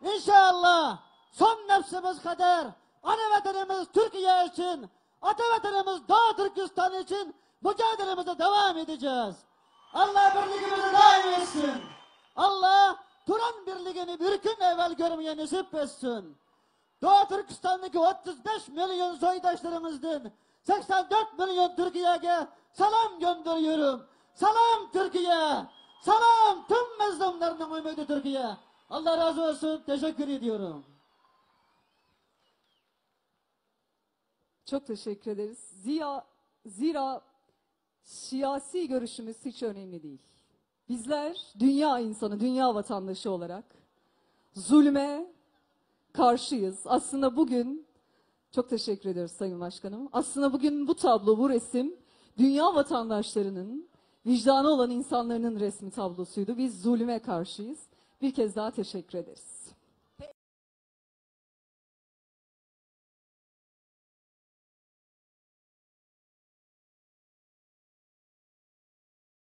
İnşallah son nefsimiz kadar ana vatanımız Türkiye için, ata vatanımız Doğu Türkistan için mücadelemize devam edeceğiz. Allah birliğimizi daim etsin. Allah Turan birliğini bir gün evvel görmeye nasip etsin. Doğu Türkistan'daki 35 milyon soydaşlarımızdan 84 milyon Türkiye'ye selam gönderiyorum. Selam Türkiye. Selam tüm mazlumlarının ümidi Türkiye. Allah razı olsun. Teşekkür ediyorum. Çok teşekkür ederiz. Zira siyasi görüşümüz hiç önemli değil. Bizler dünya insanı, dünya vatandaşı olarak zulme karşıyız. Aslında bugün, çok teşekkür ediyoruz Sayın Başkanım. Aslında bugün bu tablo, bu resim dünya vatandaşlarının, vicdanı olan insanların resmi tablosuydu. Biz zulüme karşıyız. Bir kez daha teşekkür ederiz.